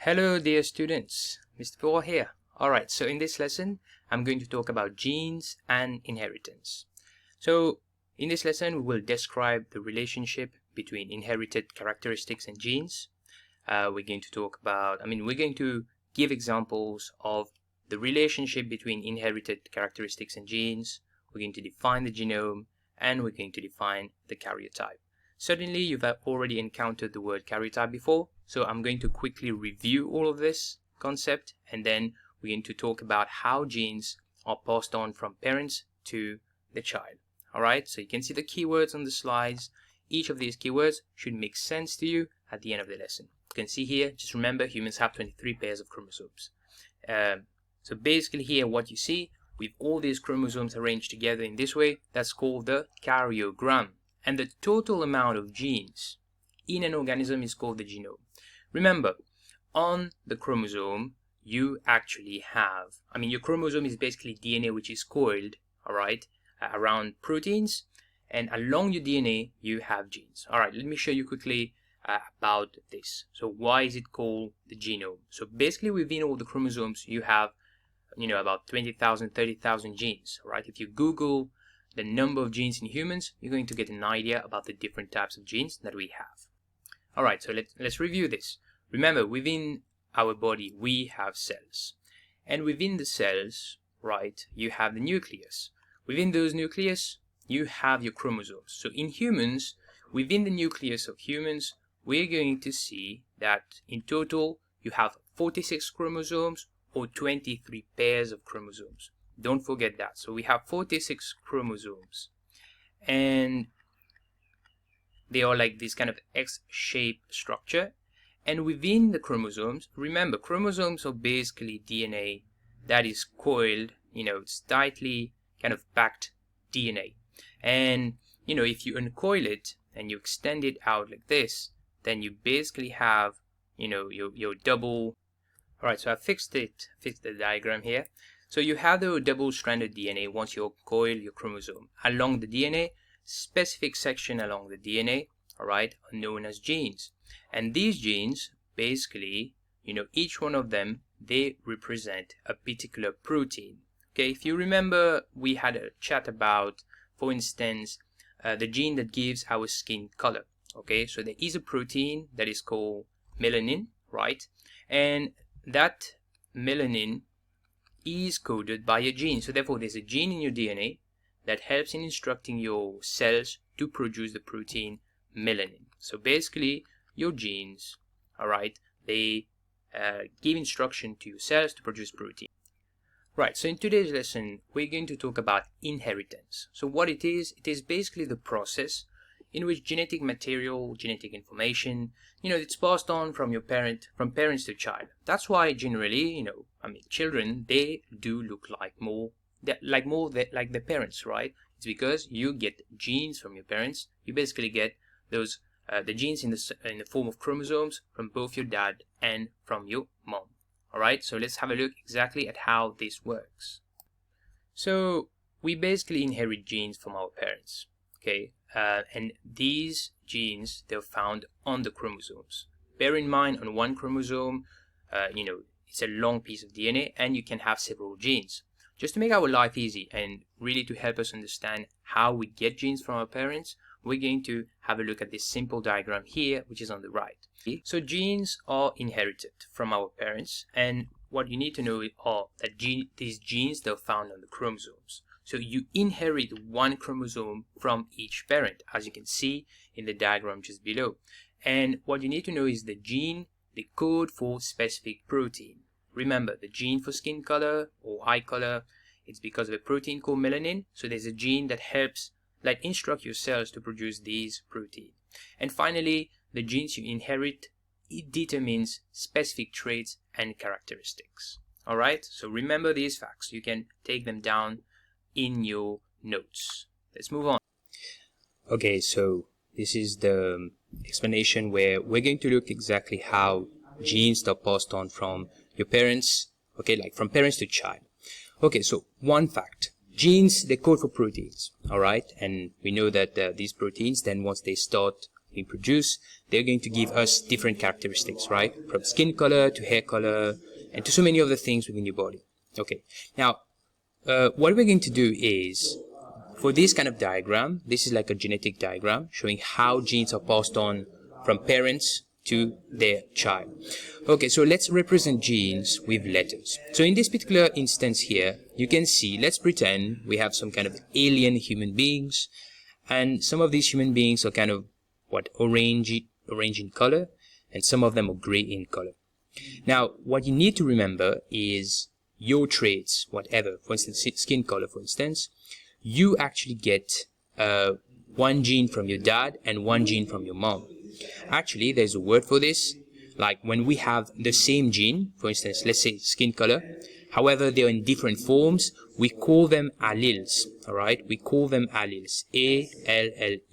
Hello dear students, Mr. Paul here. Alright, so in this lesson, I'm going to talk about genes and inheritance. So in this lesson, we will describe the relationship between inherited characteristics and genes. We're going to give examples of the relationship between inherited characteristics and genes. We're going to define the genome, and we're going to define the karyotype. Certainly, you've already encountered the word karyotype before, so I'm going to quickly review all of this concept, and then we're going to talk about how genes are passed on from parents to the child. Alright, so you can see the keywords on the slides. Each of these keywords should make sense to you at the end of the lesson. You can see here, just remember, humans have 23 pairs of chromosomes. So basically here, what you see, with all these chromosomes arranged together in this way, that's called the karyogram. And the total amount of genes in an organism is called the genome. Remember, on the chromosome, you actually have, your chromosome is basically DNA which is coiled, alright, around proteins, and along your DNA, you have genes. Alright, let me show you quickly about this. So why is it called the genome? So basically within all the chromosomes, you have, about 20,000, 30,000 genes, right? If you Google the number of genes in humans, you're going to get an idea about the different types of genes that we have. Alright, so let's review this. Remember, within our body, we have cells. And within the cells, right, you have the nucleus. Within those nucleus, you have your chromosomes. So in humans, within the nucleus of humans, we're going to see that in total, you have 46 chromosomes or 23 pairs of chromosomes. Don't forget that. So we have 46 chromosomes, and they are like this kind of X-shaped structure. And within the chromosomes, remember, chromosomes are basically DNA that is coiled, it's tightly kind of packed DNA. And, if you uncoil it and you extend it out like this, then you basically have, your double. All right, so I fixed the diagram here. So you have the double-stranded DNA once you coil your chromosome. Along the DNA, specific section along the DNA, alright, are known as genes. And these genes, basically, each one of them, they represent a particular protein. Okay, if you remember, we had a chat about, for instance, the gene that gives our skin color. Okay, so there is a protein that is called melanin, right? And that melanin is coded by a gene. So therefore, there's a gene in your DNA that helps in instructing your cells to produce the protein melanin. So basically, your genes, alright, they give instruction to your cells to produce protein. Right, so in today's lesson, we're going to talk about inheritance. So what it is basically the process in which genetic material, genetic information, it's passed on from parents to child. That's why generally, children, they do look like their parents, right? It's because you get genes from your parents. You basically get those the genes in the form of chromosomes from both your dad and from your mom. All right, so let's have a look exactly at how this works. So we basically inherit genes from our parents. Okay, and these genes, they're found on the chromosomes. Bear in mind, on one chromosome, it's a long piece of DNA, and you can have several genes. Just to make our life easy and really to help us understand how we get genes from our parents, we're going to have a look at this simple diagram here, which is on the right. So genes are inherited from our parents, and what you need to know are that these genes, they're found on the chromosomes. So you inherit one chromosome from each parent, as you can see in the diagram just below. And what you need to know is the gene, the code for specific protein. Remember, the gene for skin color or eye color, it's because of a protein called melanin. So there's a gene that helps, instruct your cells to produce these proteins. And finally, the genes you inherit, it determines specific traits and characteristics. All right, so remember these facts. You can take them down in your notes. Let's move on. Okay, so this is the explanation where we're going to look exactly how genes are passed on from your parents, okay, like from parents to child. Okay, so one fact, genes, they code for proteins, all right, and we know that these proteins, then once they start, being produced, they're going to give us different characteristics, right? From skin color to hair color and to so many other things within your body. Okay, now what we're going to do is, for this kind of diagram, this is like a genetic diagram showing how genes are passed on from parents to their child. Okay, so let's represent genes with letters. So in this particular instance here, you can see, let's pretend we have some kind of alien human beings, and some of these human beings are kind of orange in color, and some of them are gray in color. Now, what you need to remember is your traits, whatever, for instance, skin color, for instance, you actually get one gene from your dad and one gene from your mom. Actually, there's a word for this. Like when we have the same gene, for instance, let's say skin color, however they're in different forms, we call them alleles. All right, we call them alleles. A-L-L-E-L-E-L-E.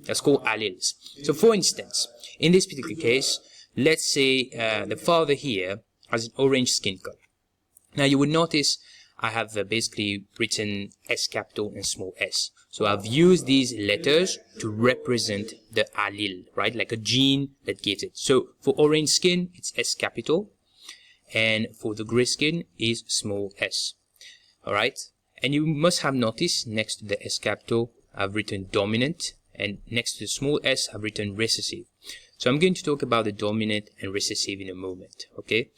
That's called alleles. So for instance, in this particular case, let's say the father here has an orange skin color. Now you would notice I have basically written S capital and small s. So I've used these letters to represent the allele, right? Like a gene that gives it. So for orange skin, it's S capital. And for the gray skin is small s. Alright? And you must have noticed next to the S capital, I've written dominant. And next to the small s, I've written recessive. So I'm going to talk about the dominant and recessive in a moment. Okay?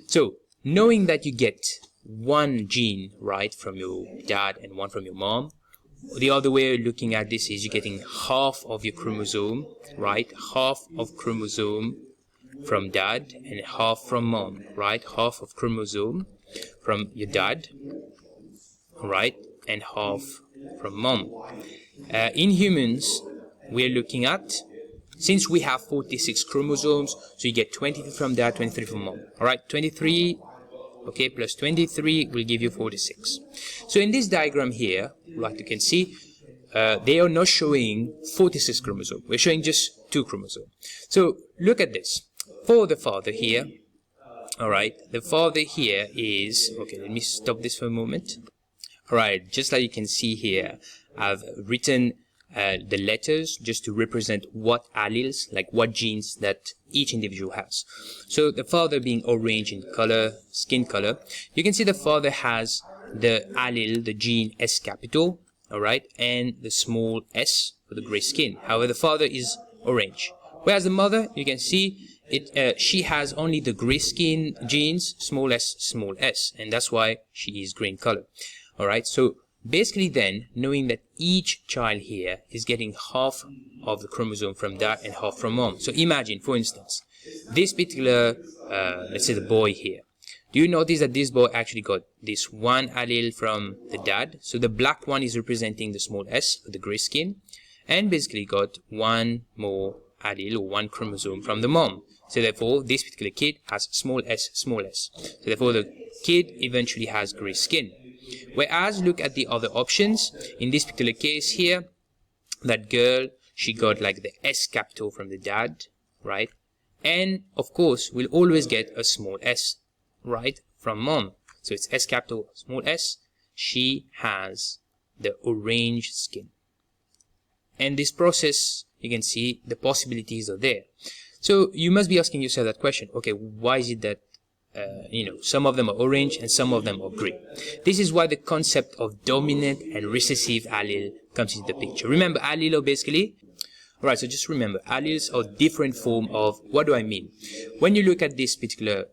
So knowing that you get one gene, right, from your dad and one from your mom, the other way of looking at this is you're getting half of your chromosome, right? Half of chromosome from dad and half from mom, right? Half of chromosome from your dad, right? And half from mom. In humans, we're looking at, since we have 46 chromosomes, so you get 23 from dad, 23 from mom. All right, 23, okay, plus 23 will give you 46. So in this diagram here, like you can see, they are not showing 46 chromosomes. We're showing just 2 chromosomes. So look at this. For the father here, all right, the father here is, okay, let me stop this for a moment. All right, just like you can see here, I've written the letters just to represent what alleles, like what genes that each individual has. So the father being orange in color, skin color, you can see the father has the allele, the gene S capital, all right, and the small s for the gray skin. However, the father is orange. Whereas the mother, you can see it, she has only the gray skin genes, small s, and that's why she is green color. All right, so basically then, knowing that each child here is getting half of the chromosome from dad and half from mom. So imagine, for instance, this particular, let's say the boy here. Do you notice that this boy actually got this one allele from the dad? So the black one is representing the small s for the gray skin, and basically got one more allele or one chromosome from the mom. So therefore, this particular kid has small s, small s. So therefore, the kid eventually has gray skin. Whereas, look at the other options. In this particular case here, that girl, she got like the S capital from the dad, right? And of course, we'll always get a small s, right, from mom. So it's S capital, small s. She has the orange skin. And this process, you can see the possibilities are there. So you must be asking yourself that question. Okay, why is it that some of them are orange and some of them are gray? This is why the concept of dominant and recessive allele comes into the picture. Remember, allele are basically, alright, so just remember, alleles are different form of, what do I mean? When you look at this particular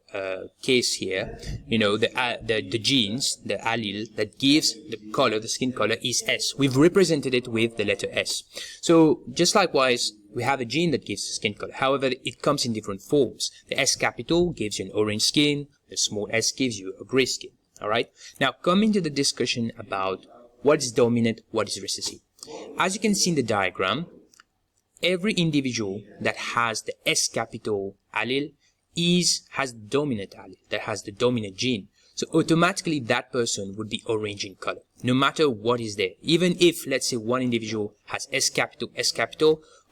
case here, the genes, the allele that gives the color, the skin color is S. We've represented it with the letter S. So just likewise, we have a gene that gives skin color. However, it comes in different forms. The S capital gives you an orange skin. The small s gives you a gray skin. All right. Now, coming to the discussion about what is dominant, what is recessive. As you can see in the diagram, every individual that has the S capital allele has the dominant allele, that has the dominant gene. So automatically that person would be orange in color, no matter what is there. Even if, let's say, one individual has S capital,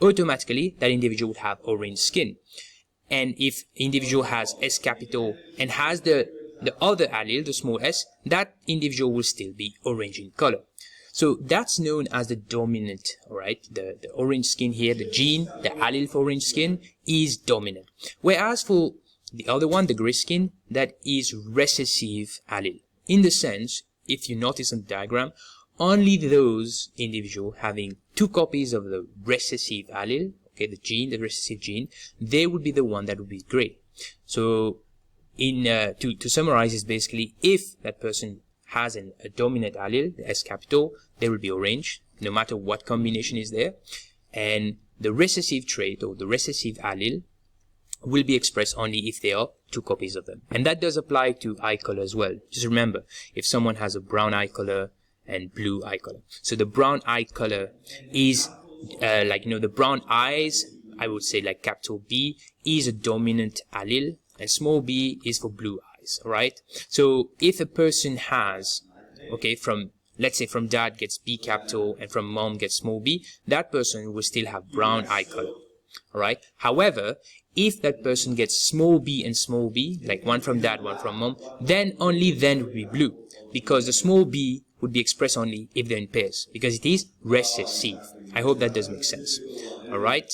automatically that individual would have orange skin. And if individual has S capital and has the other allele, the small s, that individual will still be orange in color. So that's known as the dominant, all right? The orange skin here, the gene, the allele for orange skin is dominant. Whereas for the other one, the gray skin, that is recessive allele. In the sense, if you notice on the diagram, only those individuals having 2 copies of the recessive allele, okay, the gene, the recessive gene, they would be the one that would be gray. So to summarize, is basically if that person has a dominant allele, the S capital, they will be orange, no matter what combination is there. And the recessive trait or the recessive allele will be expressed only if there are 2 copies of them. And that does apply to eye color as well. Just remember, if someone has a brown eye color and blue eye color. So the brown eye color is the brown eyes, I would say like capital B, is a dominant allele, and small b is for blue eyes, all right? So if a person has, okay, let's say from dad gets B capital and from mom gets small b, that person will still have brown eye color, all right? However, if that person gets small b and small b, like one from dad, one from mom, then only then will be blue, because the small b would be expressed only if they're in pairs, because it is recessive. I hope that does make sense, all right?